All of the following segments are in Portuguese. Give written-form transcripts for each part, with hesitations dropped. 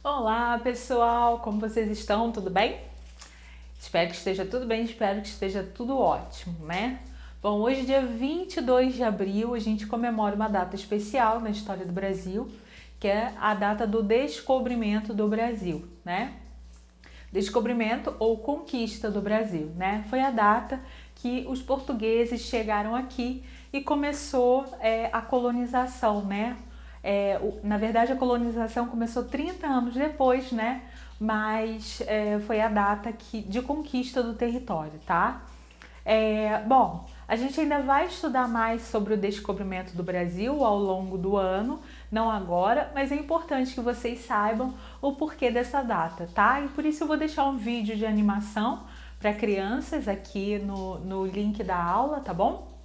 Olá, pessoal! Como vocês estão? Tudo bem? Espero que esteja tudo bem, espero que esteja tudo ótimo, né? Bom, hoje, dia 22 de abril, a gente comemora uma data especial na história do Brasil, que é a data do descobrimento do Brasil, né? Descobrimento ou conquista do Brasil, né? Foi a data que os portugueses chegaram aqui e começou a colonização, né? Na verdade, a colonização começou 30 anos depois, né? Mas foi a data de conquista do território, tá? Bom, a gente ainda vai estudar mais sobre o descobrimento do Brasil ao longo do ano, não agora, mas é importante que vocês saibam o porquê dessa data, tá? E por isso eu vou deixar um vídeo de animação para crianças aqui no link da aula, tá bom?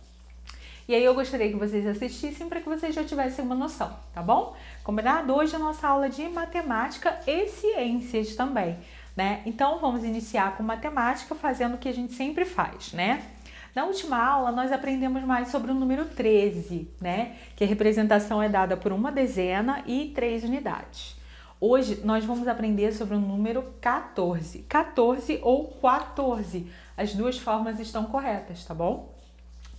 E aí eu gostaria que vocês assistissem para que vocês já tivessem uma noção, tá bom? Combinado? Hoje é a nossa aula de matemática e ciências também, né? Então vamos iniciar com matemática fazendo o que a gente sempre faz, né? Na última aula nós aprendemos mais sobre o número 13, né? Que a representação é dada por uma dezena e 3 unidades. Hoje nós vamos aprender sobre o número 14. 14 ou 14. As duas formas estão corretas, tá bom?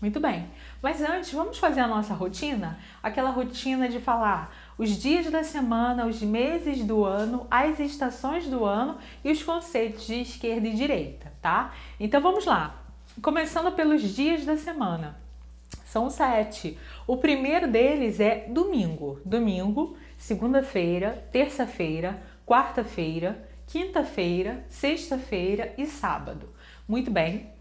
Muito bem, mas antes vamos fazer a nossa rotina? Aquela rotina de falar os dias da semana, os meses do ano, as estações do ano e os conceitos de esquerda e direita, tá? Então vamos lá, começando pelos dias da semana. São 7. O primeiro deles é domingo. Domingo, segunda-feira, terça-feira, quarta-feira, quinta-feira, sexta-feira e sábado. Muito bem.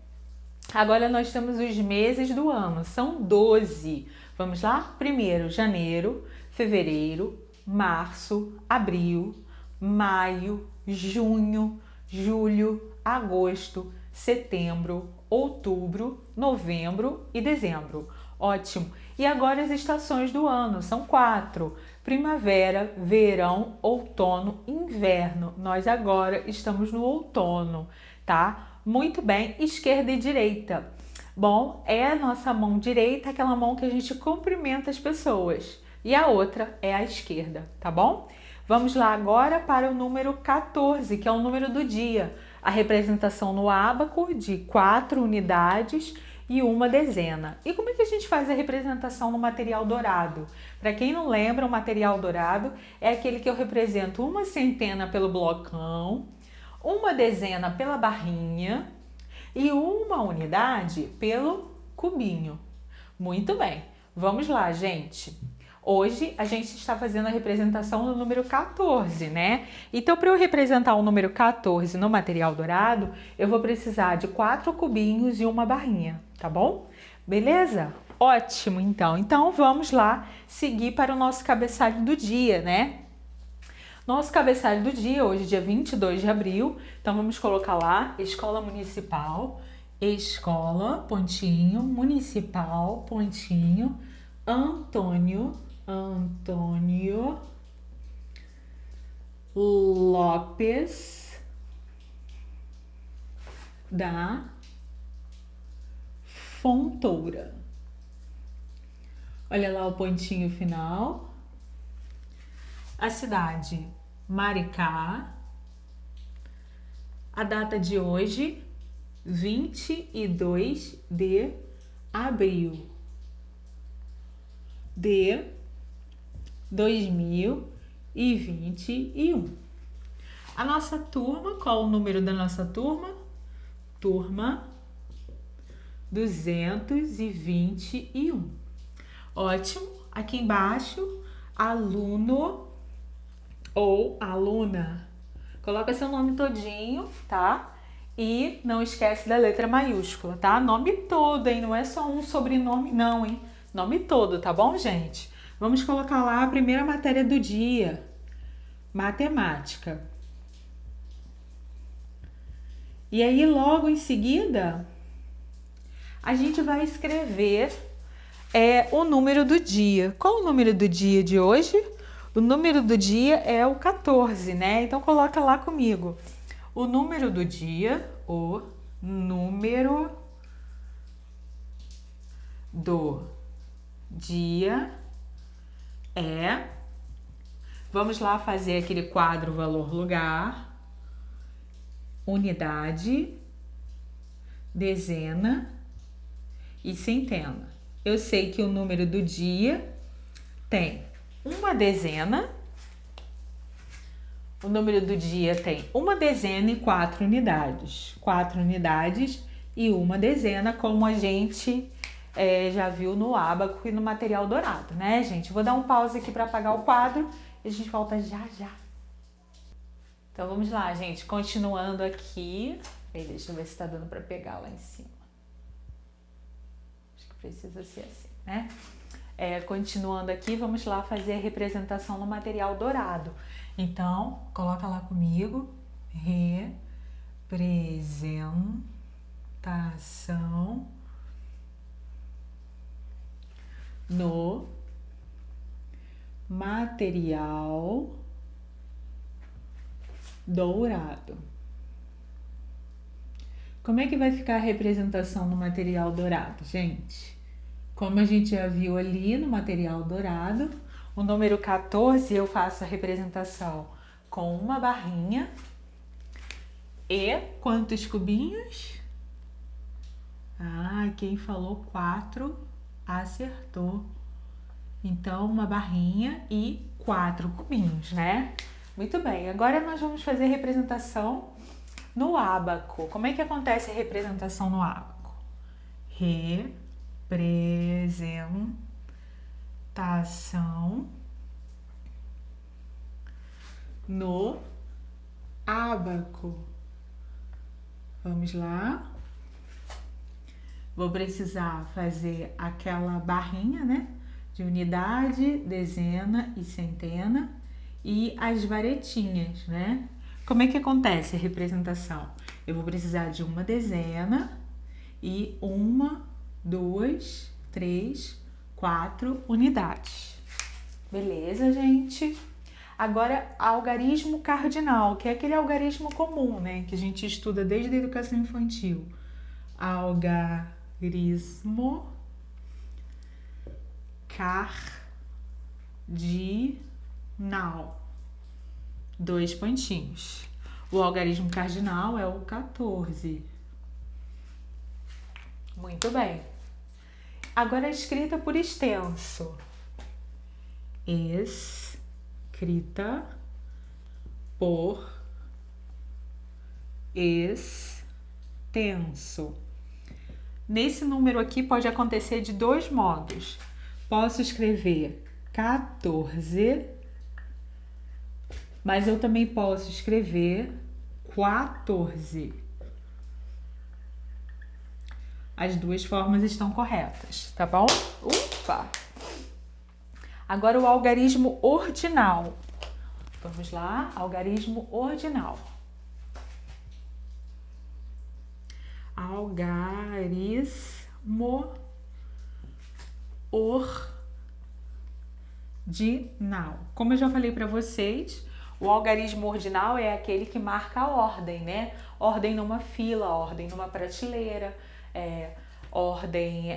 Agora nós temos os meses do ano, são 12. Vamos lá? Primeiro, janeiro, fevereiro, março, abril, maio, junho, julho, agosto, setembro, outubro, novembro e dezembro. Ótimo! E agora as estações do ano, são 4. Primavera, verão, outono, inverno. Nós agora estamos no outono, tá? Muito bem, esquerda e direita. Bom, é a nossa mão direita, aquela mão que a gente cumprimenta as pessoas. E a outra é a esquerda, tá bom? Vamos lá agora para o número 14, que é o número do dia. A representação no ábaco de 4 unidades e uma dezena. E como é que a gente faz a representação no material dourado? Para quem não lembra, o material dourado é aquele que eu represento uma centena pelo blocão, uma dezena pela barrinha e uma unidade pelo cubinho. Muito bem, vamos lá, gente. Hoje a gente está fazendo a representação do número 14, né? Então, para eu representar o número 14 no material dourado, eu vou precisar de 4 cubinhos e uma barrinha, tá bom? Beleza? Ótimo, então. Então, vamos lá seguir para o nosso cabeçalho do dia, né? Nosso cabeçalho do dia, hoje, dia 22 de abril. Então, vamos colocar lá, Escola Municipal, Escola, pontinho, Municipal, pontinho, Antônio Lopes da Fontoura. Olha lá o pontinho final. A cidade, Maricá. A data de hoje, 22 de abril de 2021. A nossa turma, qual o número da nossa turma? Turma 221. Ótimo. Aqui embaixo, aluno ou aluna. Coloca seu nome todinho, tá? E não esquece da letra maiúscula, tá? Nome todo, hein? Não é só um sobrenome, não, hein? Nome todo, tá bom, gente? Vamos colocar lá a primeira matéria do dia. Matemática. E aí, logo em seguida, a gente vai escrever o número do dia. Qual o número do dia de hoje? O número do dia é o 14, né? Então, coloca lá comigo. O número do dia, o número do dia é Vamos lá fazer aquele quadro valor lugar, unidade, dezena e centena. Eu sei que o número do dia tem uma dezena. O número do dia tem uma dezena e 4 unidades. 4 unidades e uma dezena, como a gente já viu no ábaco e no material dourado, né, gente? Vou dar um pause aqui para apagar o quadro e a gente volta já já. Então vamos lá, gente. Continuando aqui. Deixa eu ver se tá dando para pegar lá em cima. Acho que precisa ser assim, né? Continuando aqui, vamos lá fazer a representação no material dourado. Então, coloca lá comigo. Representação no material dourado. Como é que vai ficar a representação no material dourado, gente? Como a gente já viu ali no material dourado, o número 14 eu faço a representação com uma barrinha e quantos cubinhos? Quem falou 4 acertou. Então, uma barrinha e 4 cubinhos, né? Muito bem, agora nós vamos fazer a representação no ábaco. Como é que acontece a representação no ábaco? Representação no ábaco. Vamos lá. Vou precisar fazer aquela barrinha, né? De unidade, dezena e centena e as varetinhas, né? Como é que acontece a representação? Eu vou precisar de uma dezena e 1, 2, 3, 4 unidades. Beleza, gente? Agora, algarismo cardinal, que é aquele algarismo comum, né? Que a gente estuda desde a educação infantil. Algarismo cardinal. 2 pontinhos. O algarismo cardinal é o 14. Muito bem. Agora a escrita por extenso. Escrita por extenso. Nesse número aqui pode acontecer de 2 modos. Posso escrever 14, mas eu também posso escrever 14. As duas formas estão corretas, tá bom? Ufa! Agora o algarismo ordinal. Vamos lá, algarismo ordinal. Algarismo ordinal. Como eu já falei para vocês, o algarismo ordinal é aquele que marca a ordem, né? Ordem numa fila, ordem numa prateleira, ordem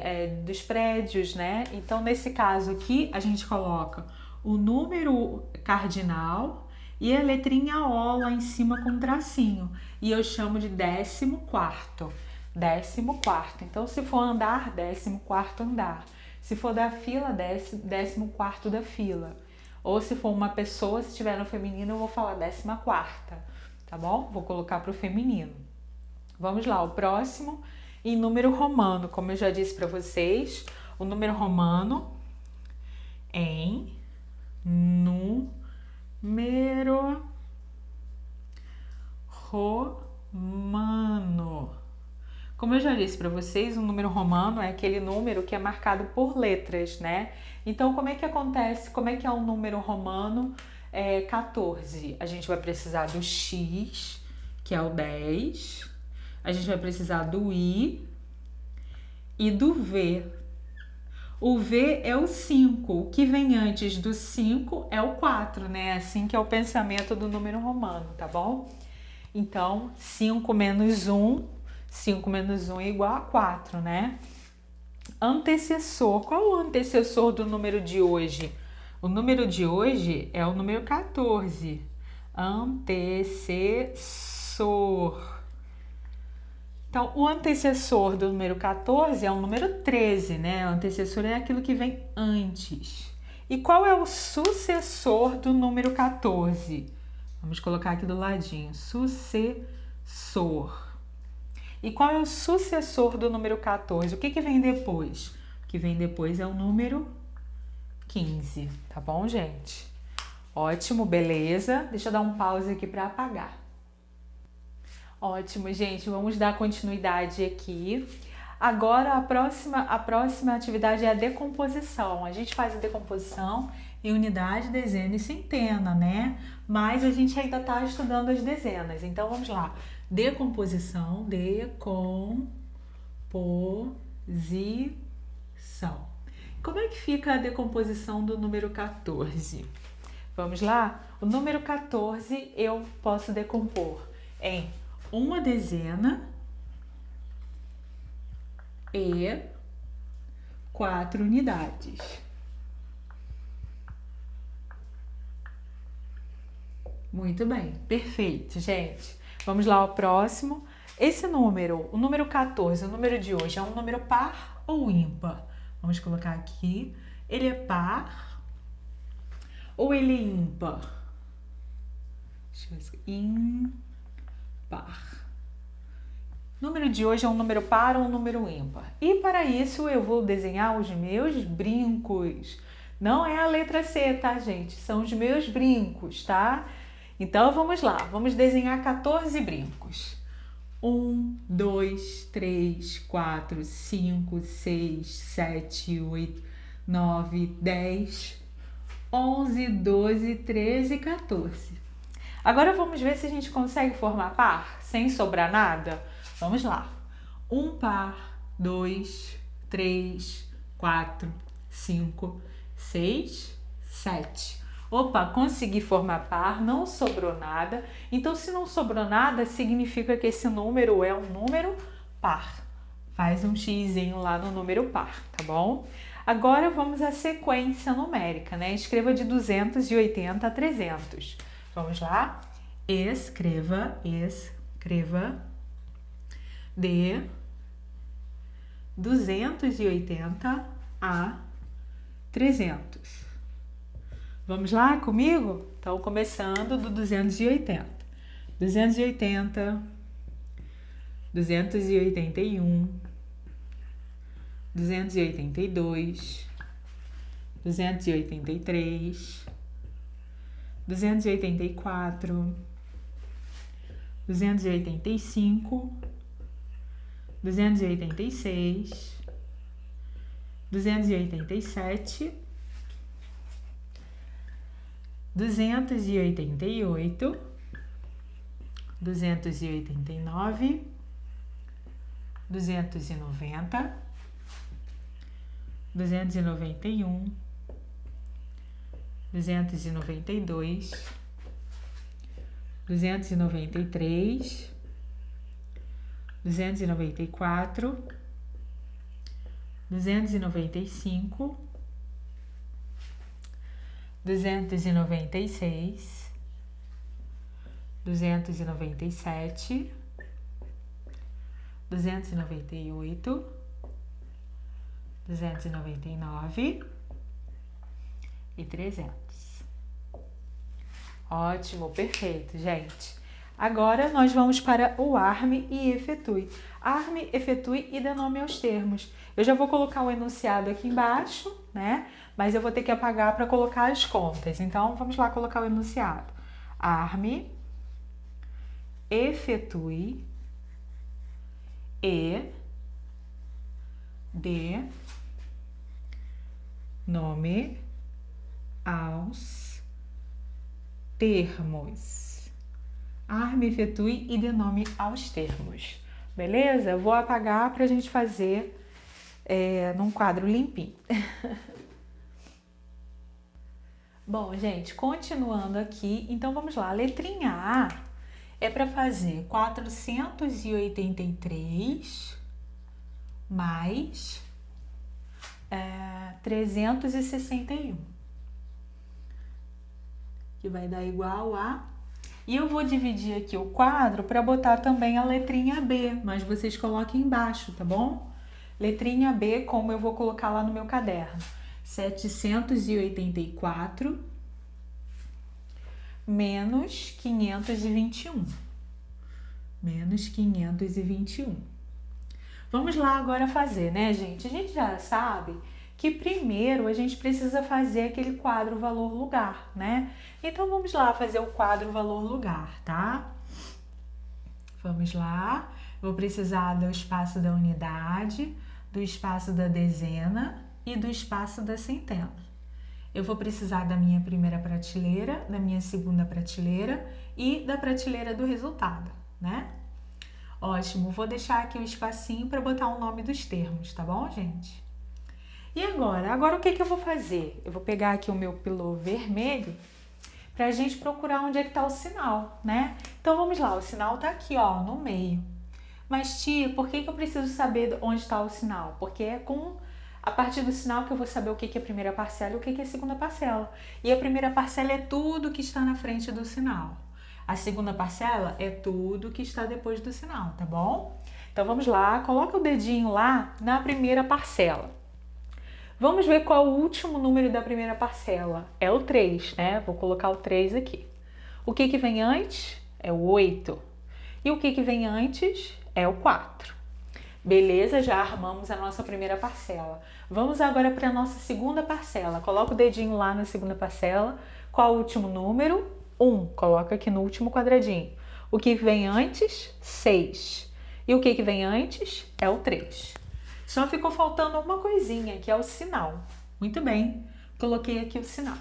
dos prédios, né? Então, nesse caso aqui, a gente coloca o número cardinal e a letrinha O lá em cima com um tracinho. E eu chamo de 14º. 14º. Então, se for andar, 14º andar. Se for da fila, 14º da fila. Ou se for uma pessoa, se estiver no feminino, eu vou falar 14ª, tá bom? Vou colocar para o feminino. Vamos lá, o próximo em número romano. Como eu já disse para vocês, o número romano em número romano. Como eu já disse para vocês, o número romano é aquele número que é marcado por letras, né? Então, como é que acontece? Como é que é o número romano 14? A gente vai precisar do X, que é o 10. A gente vai precisar do I e do V. O V é o 5. O que vem antes do 5 é o 4, né? Assim que é o pensamento do número romano, tá bom? Então, 5 menos 1... 5 menos 1 é igual a 4, né? Antecessor. Qual o antecessor do número de hoje? O número de hoje é o número 14. Antecessor. Então, o antecessor do número 14 é o número 13, né? O antecessor é aquilo que vem antes. E qual é o sucessor do número 14? Vamos colocar aqui do ladinho. Sucessor. E qual é o sucessor do número 14? O que vem depois? O que vem depois é o número 15, tá bom, gente? Ótimo, beleza. Deixa eu dar um pause aqui para apagar. Ótimo, gente. Vamos dar continuidade aqui. Agora, a próxima atividade é a decomposição. A gente faz a decomposição em unidade, dezena e centena, né? Mas a gente ainda está estudando as dezenas. Então, vamos lá. Decomposição, decomposição. Como é que fica a decomposição do número 14? Vamos lá? O número 14 eu posso decompor em uma dezena e 4 unidades. Muito bem, perfeito, gente. Vamos lá ao próximo. Esse número, o número 14, o número de hoje, é um número par ou ímpar? Vamos colocar aqui. Ele é par ou ele é ímpar? Deixa eu ver. Ímpar. O número de hoje é um número par ou um número ímpar? E para isso eu vou desenhar os meus brincos. Não é a letra C, tá, gente? São os meus brincos, tá? Então vamos lá, vamos desenhar 14 brincos. 1, 2, 3, 4, 5, 6, 7, 8, 9, 10, 11, 12, 13, 14. Agora vamos ver se a gente consegue formar par sem sobrar nada? Vamos lá. 1 par, 2, 3, 4, 5, 6, 7. Opa, consegui formar par, não sobrou nada. Então, se não sobrou nada, significa que esse número é um número par. Faz um xizinho lá no número par, tá bom? Agora vamos à sequência numérica, né? Escreva de 280 a 300. Vamos lá? Escreva de 280 a 300. Vamos lá comigo? Então, começando do 280. 280, 281, 282, 283, 284, 285, 286, 287, 288, 289, 290, 291, 292, 293, 294, 295, 296, 297, 298, 299 e 300. Ótimo, perfeito, gente. Agora nós vamos para o arme e efetue. Arme, efetue e dê nome aos termos. Eu já vou colocar o enunciado aqui embaixo, né? Mas eu vou ter que apagar para colocar as contas. Então, vamos lá colocar o enunciado. Arme, efetue e dê nome aos termos. Arme, efetue e dê nome aos termos. Beleza? Eu vou apagar para a gente fazer num quadro limpinho. Bom, gente, continuando aqui, então vamos lá. A letrinha A é para fazer 483 mais 361. que vai dar igual a... E eu vou dividir aqui o quadro para botar também a letrinha B, mas vocês coloquem embaixo, tá bom? Letrinha B, como eu vou colocar lá no meu caderno. 784 menos 521. Menos 521. Vamos lá agora fazer, né, gente? A gente já sabe que primeiro a gente precisa fazer aquele quadro valor-lugar, né? Então, vamos lá fazer o quadro valor-lugar, tá? Vamos lá. Vou precisar do espaço da unidade, do espaço da dezena e do espaço da centena. Eu vou precisar da minha primeira prateleira, da minha segunda prateleira e da prateleira do resultado, né? Ótimo, vou deixar aqui um espacinho para botar o nome dos termos, tá bom, gente? E agora? Agora o que eu vou fazer? Eu vou pegar aqui o meu pilô vermelho para a gente procurar onde é que está o sinal, né? Então vamos lá, o sinal está aqui, ó, no meio. Mas tia, por que eu preciso saber onde está o sinal? Porque é a partir do sinal que eu vou saber o que é a primeira parcela e o que é a segunda parcela. E a primeira parcela é tudo que está na frente do sinal. A segunda parcela é tudo que está depois do sinal, tá bom? Então vamos lá, coloca o dedinho lá na primeira parcela. Vamos ver qual é o último número da primeira parcela. É o 3, né? Vou colocar o 3 aqui. O que vem antes? É o 8. E o que vem antes? É o 4. Beleza, já armamos a nossa primeira parcela. Vamos agora para a nossa segunda parcela. Coloca o dedinho lá na segunda parcela. Qual o último número? 1. Coloca aqui no último quadradinho. O que vem antes? 6. E o que vem antes? É o 3. Só ficou faltando uma coisinha, que é o sinal. Muito bem, coloquei aqui o sinal.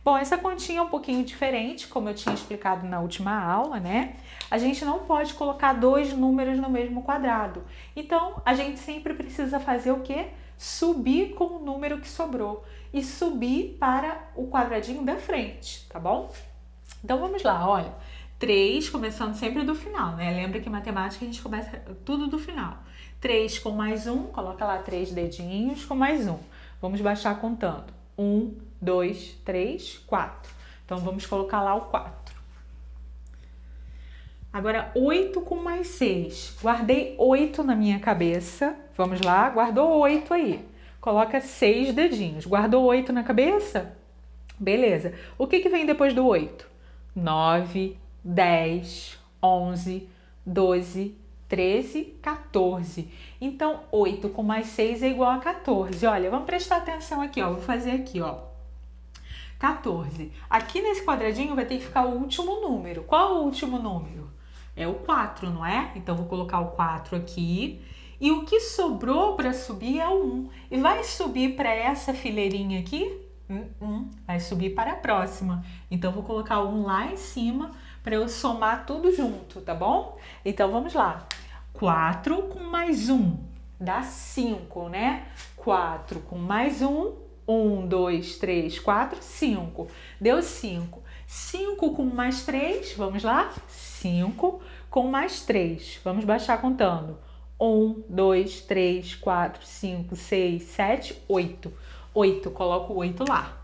Bom, essa continha é um pouquinho diferente, como eu tinha explicado na última aula, né? A gente não pode colocar dois números no mesmo quadrado. Então, a gente sempre precisa fazer o quê? Subir com o número que sobrou e subir para o quadradinho da frente, tá bom? Então, vamos lá, olha. 3, começando sempre do final, né? Lembra que em matemática a gente começa tudo do final. 3 com mais 1, coloca lá 3 dedinhos com mais 1. Vamos baixar contando. 1, 2, 3, 4. Então, vamos colocar lá o 4. Agora, 8 com mais 6. Guardei 8 na minha cabeça. Vamos lá, guardou 8 aí. Coloca 6 dedinhos. Guardou 8 na cabeça? Beleza. O que vem depois do 8? 9, 10, 11, 12, 13, 14. Então, 8 com mais 6 é igual a 14. Olha, vamos prestar atenção aqui, ó. Vou fazer aqui, ó. 14. Aqui nesse quadradinho vai ter que ficar o último número. Qual o último número? É o 4, não é? Então, vou colocar o 4 aqui. E o que sobrou para subir é o 1. E vai subir para essa fileirinha aqui? Vai subir para a próxima. Então, vou colocar o 1 lá em cima para eu somar tudo junto, tá bom? Então, vamos lá. 4 com mais 1 dá 5, né? 4 com mais 1, 1, 2, 3, 4, 5. Deu 5. 5 com mais 3, vamos lá? 5 com mais 3. Vamos baixar contando. 1, 2, 3, 4, 5, 6, 7, 8. 8, coloco o 8 lá.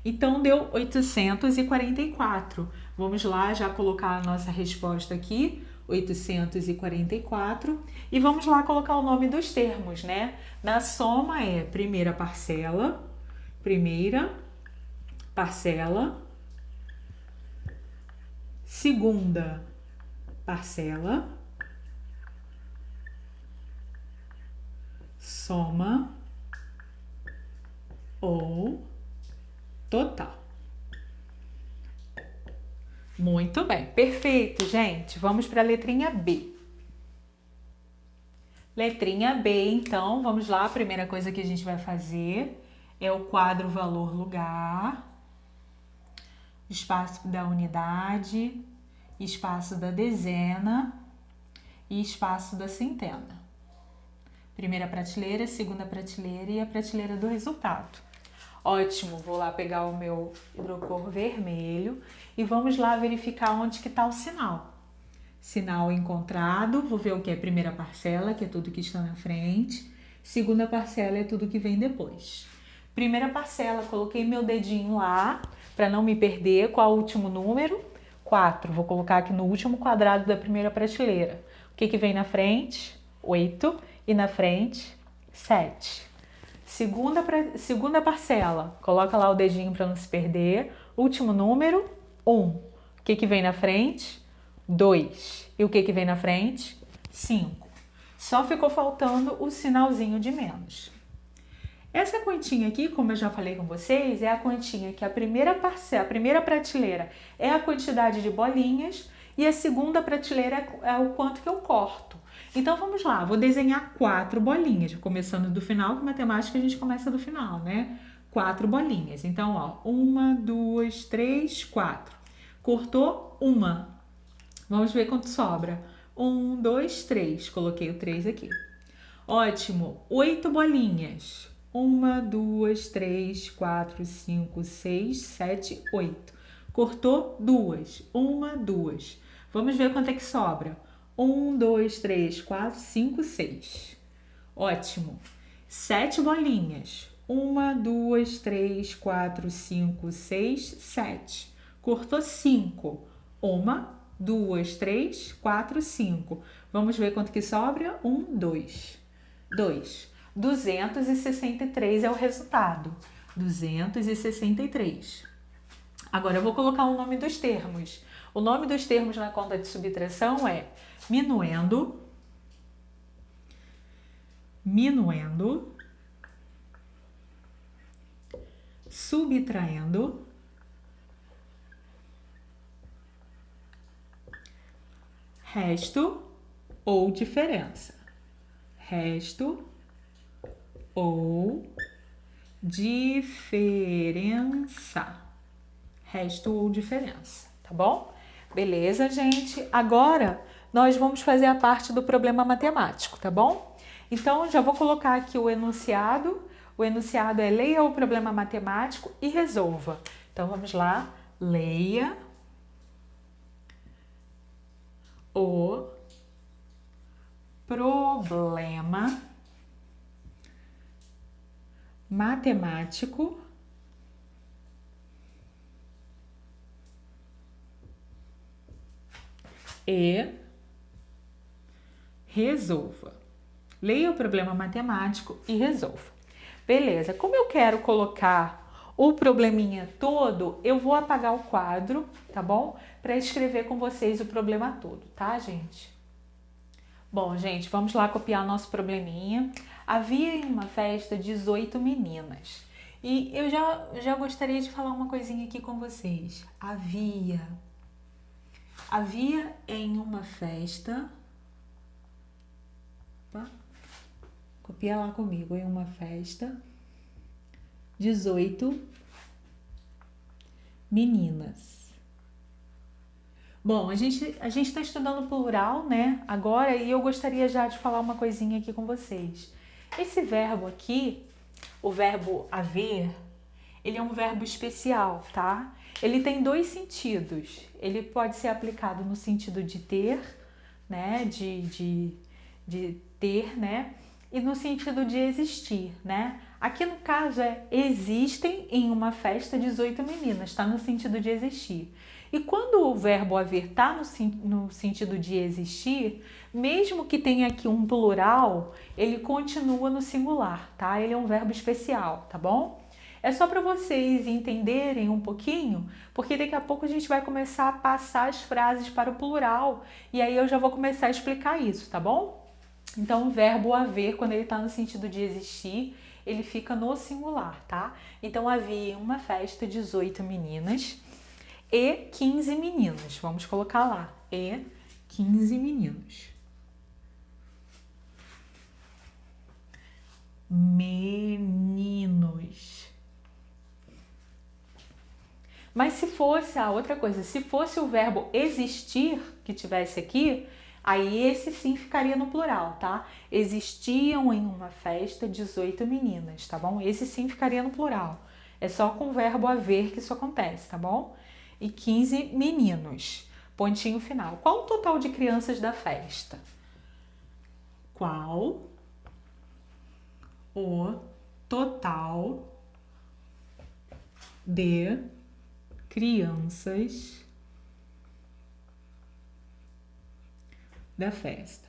Então, deu 844. Vamos lá, já colocar a nossa resposta aqui, 844. E vamos lá colocar o nome dos termos, né? Na soma é primeira parcela, segunda parcela, soma ou total. Muito bem, perfeito, gente. Vamos para a letrinha B. Letrinha B, então, vamos lá. A primeira coisa que a gente vai fazer é o quadro valor-lugar, espaço da unidade, espaço da dezena e espaço da centena. Primeira prateleira, segunda prateleira e a prateleira do resultado. Ótimo, vou lá pegar o meu hidrocor vermelho e vamos lá verificar onde que está o sinal. Sinal encontrado, vou ver o que é primeira parcela, que é tudo que está na frente. Segunda parcela é tudo que vem depois. Primeira parcela, coloquei meu dedinho lá para não me perder. Qual é o último número? 4. Vou colocar aqui no último quadrado da primeira prateleira. O que vem na frente? 8. E na frente, 7. Segunda parcela. Coloca lá o dedinho para não se perder. Último número, 1. O que vem na frente? 2. E o que vem na frente? 5. Só ficou faltando o sinalzinho de menos. Essa continha aqui, como eu já falei com vocês, é a continha que a primeira prateleira é a quantidade de bolinhas e a segunda prateleira é o quanto que eu corto. Então vamos lá, vou desenhar 4 bolinhas, começando do final, que matemática a gente começa do final, né? 4 bolinhas. Então, ó, 1, 2, 3, 4. Cortou uma. Vamos ver quanto sobra. 1, 2, 3. Coloquei o 3 aqui. Ótimo, 8 bolinhas. 1, 2, 3, 4, 5, 6, 7, 8. Cortou 2. 1, 2. Vamos ver quanto é que sobra. 1, 2, 3, 4, 5, 6. Ótimo. 7 bolinhas. 1, 2, 3, 4, 5, 6, 7. Cortou 5. 1, 2, 3, 4, 5. Vamos ver quanto que sobra? 1, 2. 2. 263 é o resultado. 263. Agora eu vou colocar o nome dos termos. O nome dos termos na conta de subtração é minuendo, subtraindo, resto ou diferença. Resto ou diferença. Resto ou diferença, tá bom? Beleza, gente? Agora nós vamos fazer a parte do problema matemático, tá bom? Então, já vou colocar aqui o enunciado. O enunciado é leia o problema matemático e resolva. Então, vamos lá. Leia o problema matemático e resolva. Leia o problema matemático e resolva. Beleza, como eu quero colocar o probleminha todo, eu vou apagar o quadro, tá bom? Para escrever com vocês o problema todo, tá, gente? Bom, gente, vamos lá copiar nosso probleminha. Havia em uma festa 18 meninas. E eu já gostaria de falar uma coisinha aqui com vocês. Havia em uma festa... Opa, copia lá comigo. Em uma festa, 18 meninas. Bom, a gente está estudando plural, né? Agora, e eu gostaria já de falar uma coisinha aqui com vocês. Esse verbo aqui, o verbo haver, ele é um verbo especial, tá? Ele tem 2 sentidos. Ele pode ser aplicado no sentido de ter, né? De ter, né? E no sentido de existir, né? Aqui no caso existem em uma festa 18 meninas, tá? No sentido de existir. E quando o verbo haver está no sentido de existir, mesmo que tenha aqui um plural, ele continua no singular, tá? Ele é um verbo especial, tá bom? É só para vocês entenderem um pouquinho, porque daqui a pouco a gente vai começar a passar as frases para o plural, e aí eu já vou começar a explicar isso, tá bom? Então, o verbo haver, quando ele está no sentido de existir, ele fica no singular, tá? Então, havia em uma festa 18 meninas e 15 meninos. Vamos colocar lá. E 15 meninos. Meninos. Mas se fosse outra coisa, se fosse o verbo existir que tivesse aqui, aí esse sim ficaria no plural, tá? Existiam em uma festa 18 meninas, tá bom? Esse sim ficaria no plural. É só com o verbo haver que isso acontece, tá bom? E 15 meninos. Pontinho final. Qual o total de crianças da festa? Qual o total de crianças da festa.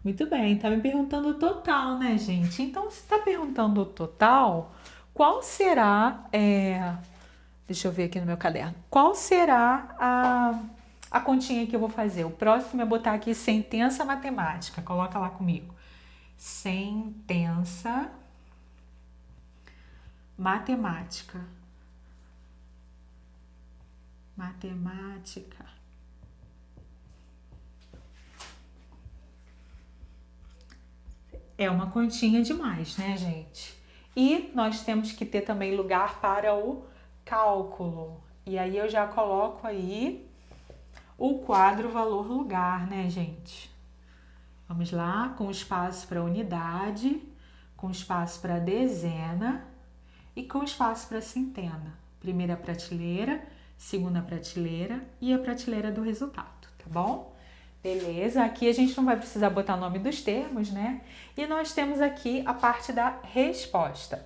Muito bem, tá me perguntando o total, né, gente? Então, se tá perguntando o total, qual será, deixa eu ver aqui no meu caderno, qual será a continha que eu vou fazer? O próximo é botar aqui sentença matemática, coloca lá comigo. Sentença matemática. Matemática. É uma continha demais, né, gente? E nós temos que ter também lugar para o cálculo. E aí eu já coloco aí o quadro valor lugar, né, gente? Vamos lá, com espaço para unidade, com espaço para dezena e com espaço para centena. Primeira prateleira, segunda prateleira e a prateleira do resultado, tá bom? Beleza, aqui a gente não vai precisar botar o nome dos termos, né? E nós temos aqui a parte da resposta.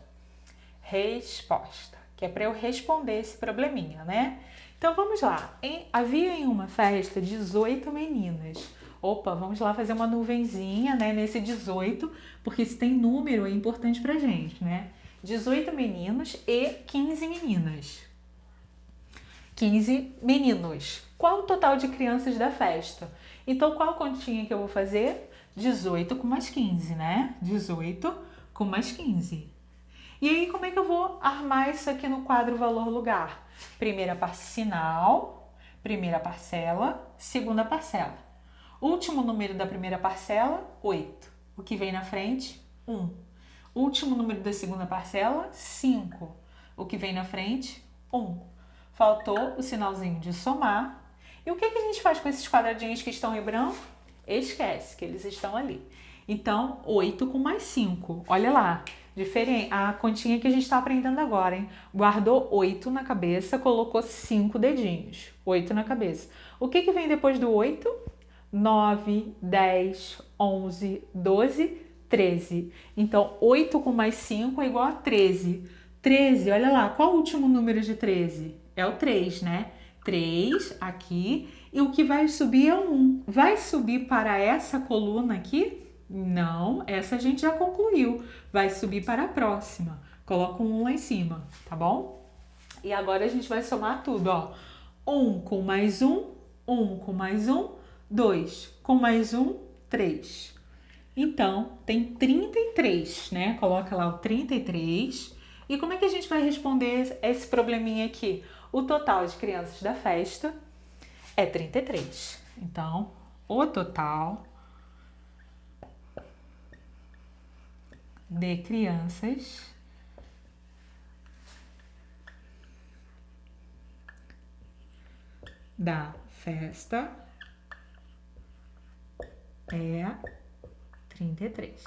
Resposta, que é para eu responder esse probleminha, né? Então vamos lá. Havia em uma festa 18 meninas. Opa, vamos lá fazer uma nuvenzinha, né, nesse 18, porque se tem número é importante pra gente, né? 18 meninos e 15 meninas. 15 meninos. Qual o total de crianças da festa? Então, qual continha que eu vou fazer? 18 com mais 15, né? 18 com mais 15. E aí, como é que eu vou armar isso aqui no quadro valor lugar? Primeira sinal, primeira parcela, segunda parcela. Último número da primeira parcela, 8. O que vem na frente, 1. Último número da segunda parcela, 5. O que vem na frente, 1. Faltou o sinalzinho de somar. E o que a gente faz com esses quadradinhos que estão em branco? Esquece que eles estão ali. Então, 8 com mais 5. Olha lá, diferente. A continha que a gente está aprendendo agora, hein? Guardou 8 na cabeça, colocou 5 dedinhos. 8 na cabeça. O que vem depois do 8? 9, 10, 11, 12, 13. Então, 8 com mais 5 é igual a 13. 13, olha lá, qual o último número de 13? É o 3, né? 3 aqui, e o que vai subir é o 1. Vai subir para essa coluna aqui? Não, essa a gente já concluiu. Vai subir para a próxima. Coloca um 1 lá em cima, tá bom? E agora a gente vai somar tudo, ó. 1 com mais 1, 1 com mais 1, 2 com mais 1, 3. Então, tem 33, né? Coloca lá o 33. E como é que a gente vai responder esse probleminha aqui? O total de crianças da festa é 33. Então, o total de crianças da festa é 33.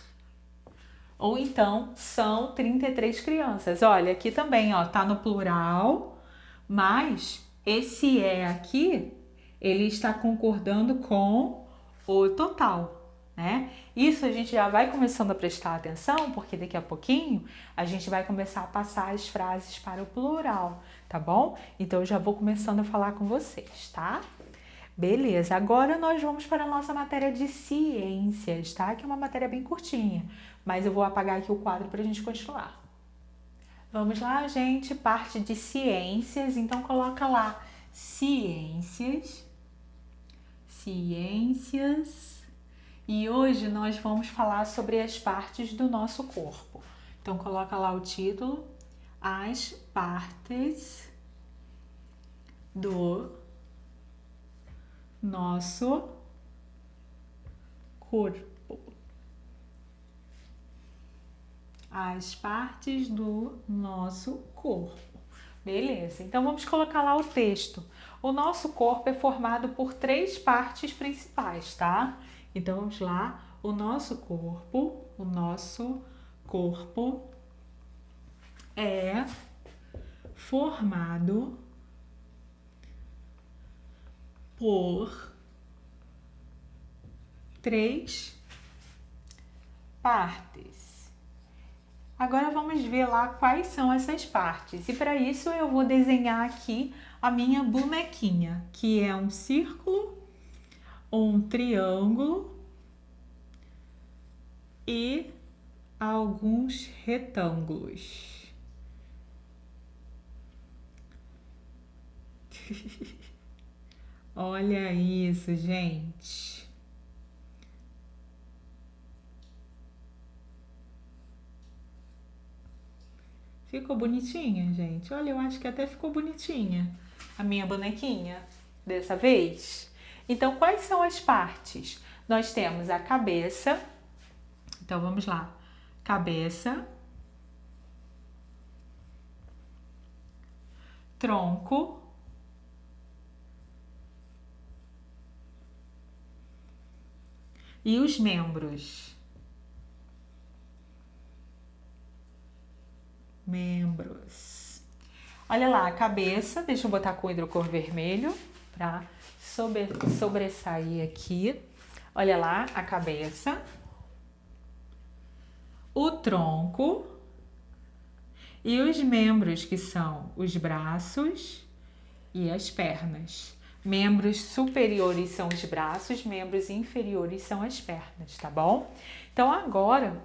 Ou então, são 33 crianças. Olha, aqui também, ó, tá no plural, mas esse aqui, ele está concordando com o total, né? Isso a gente já vai começando a prestar atenção, porque daqui a pouquinho a gente vai começar a passar as frases para o plural, tá bom? Então eu já vou começando a falar com vocês, tá? Beleza, agora nós vamos para a nossa matéria de ciências, tá? Que é uma matéria bem curtinha, mas eu vou apagar aqui o quadro para a gente continuar. Vamos lá, gente, parte de ciências, então coloca lá ciências, ciências, e hoje nós vamos falar sobre as partes do nosso corpo. Então coloca lá o título, as partes do nosso corpo. As partes do nosso corpo. Beleza, então vamos colocar lá o texto. O nosso corpo é formado por 3 partes principais, tá? Então vamos lá. O nosso corpo é formado por 3 partes. Agora vamos ver lá quais são essas partes. E para isso eu vou desenhar aqui a minha bonequinha, que é um círculo, um triângulo e alguns retângulos. Olha isso, gente. Ficou bonitinha, gente? Olha, eu acho que até ficou bonitinha a minha bonequinha dessa vez. Então, quais são as partes? Nós temos a cabeça. Então, vamos lá. Cabeça. Tronco. E os membros. Membros. Olha lá, a cabeça, deixa eu botar com hidrocor vermelho para sobressair aqui. Olha lá, a cabeça, o tronco e os membros, que são os braços e as pernas. Membros superiores são os braços, membros inferiores são as pernas, tá bom? Então agora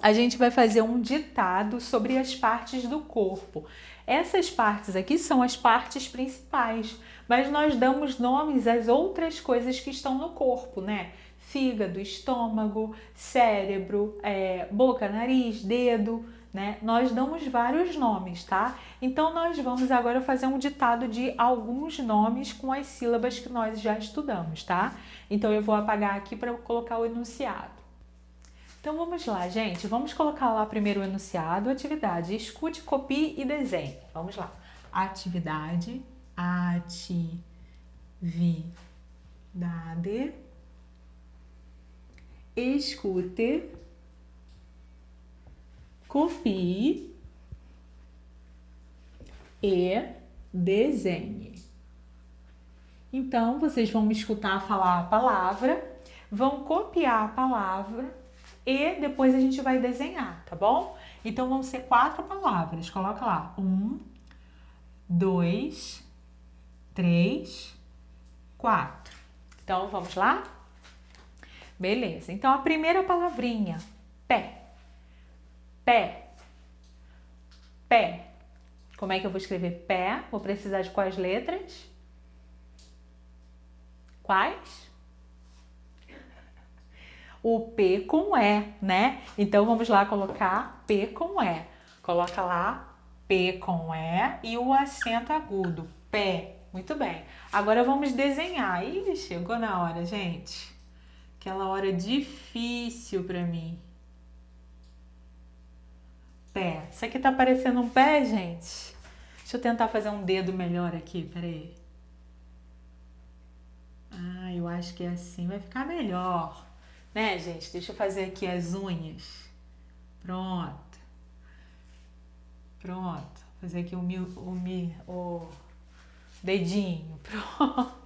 a gente vai fazer um ditado sobre as partes do corpo. Essas partes aqui são as partes principais, mas nós damos nomes às outras coisas que estão no corpo, né? Fígado, estômago, cérebro, boca, nariz, dedo, né? Nós damos vários nomes, tá? Então nós vamos agora fazer um ditado de alguns nomes com as sílabas que nós já estudamos, tá? Então eu vou apagar aqui para colocar o enunciado. Então vamos lá, gente. Vamos colocar lá primeiro o enunciado, atividade. Escute, copie e desenhe. Vamos lá. Atividade, atividade. Escute, copie e desenhe. Então, vocês vão me escutar falar a palavra, vão copiar a palavra e depois a gente vai desenhar, tá bom? Então, vão ser 4 palavras. Coloca lá. 1, 2, 3, 4. Então, vamos lá? Beleza. Então, a primeira palavrinha, pé. Pé. Pé. Como é que eu vou escrever pé? Vou precisar de quais letras? Quais? O P com E, né? Então, vamos lá colocar P com E. Coloca lá P com E e o acento agudo. Pé. Muito bem. Agora, vamos desenhar. Ih, chegou na hora, gente. Aquela hora difícil para mim. Pé. Isso aqui tá parecendo um pé, gente? Deixa eu tentar fazer um dedo melhor aqui, peraí. Ah, eu acho que assim vai ficar melhor. Né, gente? Deixa eu fazer aqui as unhas. Pronto. Pronto. Vou fazer aqui o dedinho. Pronto.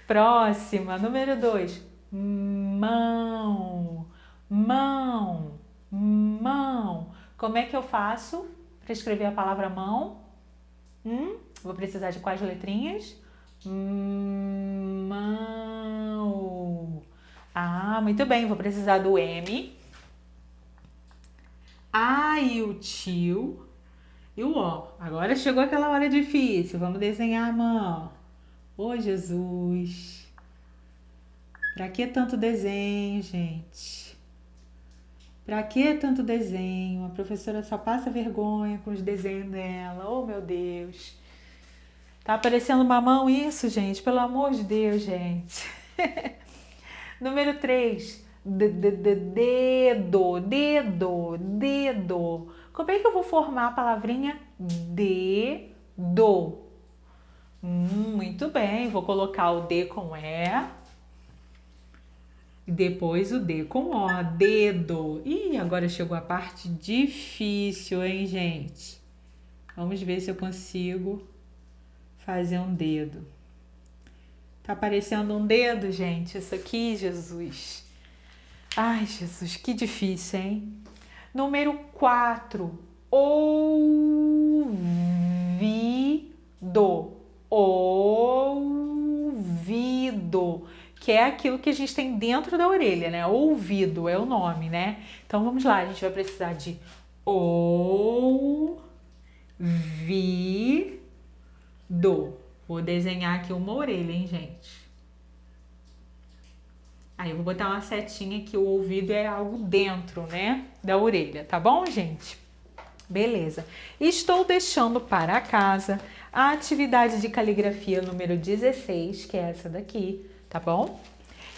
Próxima, número 2. Mão. Mão. Mão. Como é que eu faço para escrever a palavra mão? Vou precisar de quais letrinhas? Mão. Ah, muito bem. Vou precisar do M. A e o tio. E o O. Agora chegou aquela hora difícil. Vamos desenhar a mão. Ô, Jesus. Pra que tanto desenho, gente? Pra que tanto desenho? A professora só passa vergonha com os desenhos dela. Oh, meu Deus. Tá aparecendo uma mão isso, gente? Pelo amor de Deus, gente. Número 3. Dedo, dedo, dedo. Como é que eu vou formar a palavrinha dedo? Muito bem. Vou colocar o D com E. E depois o D com O, dedo. Ih, agora chegou a parte difícil, hein, gente? Vamos ver se eu consigo fazer um dedo. Tá parecendo um dedo, gente? Isso aqui, Jesus. Ai, Jesus, que difícil, hein? Número 4, ouvido. Ouvido, que é aquilo que a gente tem dentro da orelha, né? Ouvido é o nome, né? Então vamos lá, a gente vai precisar de ouvido. Vou desenhar aqui uma orelha, hein, gente? Aí eu vou botar uma setinha que o ouvido é algo dentro, né, da orelha, tá bom, gente? Beleza. Estou deixando para casa a atividade de caligrafia número 16, que é essa daqui, tá bom?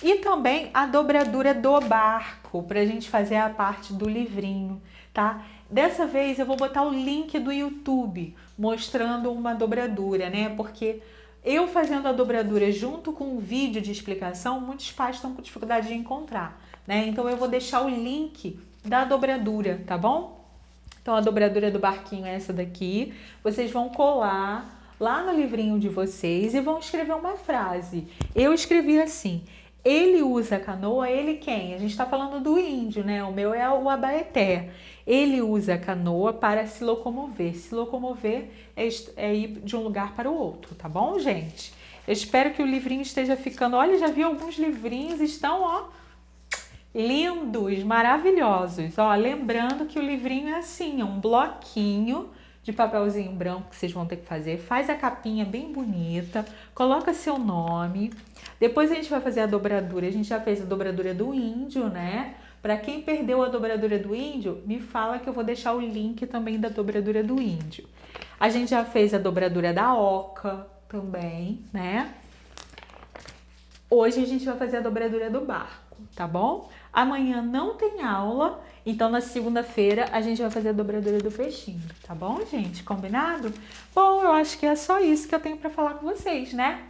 E também a dobradura do barco, para a gente fazer a parte do livrinho, tá? Dessa vez eu vou botar o link do YouTube mostrando uma dobradura, né? Porque eu fazendo a dobradura junto com o vídeo de explicação, muitos pais estão com dificuldade de encontrar, né? Então eu vou deixar o link da dobradura, tá bom? Então a dobradura do barquinho é essa daqui. Vocês vão colar lá no livrinho de vocês e vão escrever uma frase. Eu escrevi assim: ele usa a canoa, ele quem? A gente está falando do índio, né? O meu é o Abaeté. Ele usa a canoa para se locomover. Se locomover é ir de um lugar para o outro, tá bom, gente? Eu espero que o livrinho esteja ficando... Olha, já vi alguns livrinhos, estão, ó, lindos, maravilhosos. Ó, lembrando que o livrinho é assim, é um bloquinho de papelzinho branco que vocês vão ter que fazer. Faz a capinha bem bonita, coloca seu nome. Depois a gente vai fazer a dobradura. A gente já fez a dobradura do índio, né? Para quem perdeu a dobradura do índio, me fala que eu vou deixar o link também da dobradura do índio. A gente já fez a dobradura da oca também, né? Hoje a gente vai fazer a dobradura do barco, tá bom? Amanhã não tem aula, então na segunda-feira a gente vai fazer a dobradura do peixinho, tá bom, gente? Combinado? Bom, eu acho que é só isso que eu tenho para falar com vocês, né?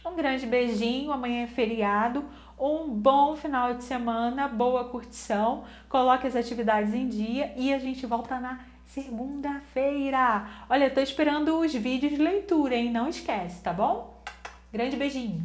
Um grande beijinho, amanhã é feriado, um bom final de semana, boa curtição, coloque as atividades em dia e a gente volta na segunda-feira. Olha, eu tô esperando os vídeos de leitura, hein? Não esquece, tá bom? Grande beijinho!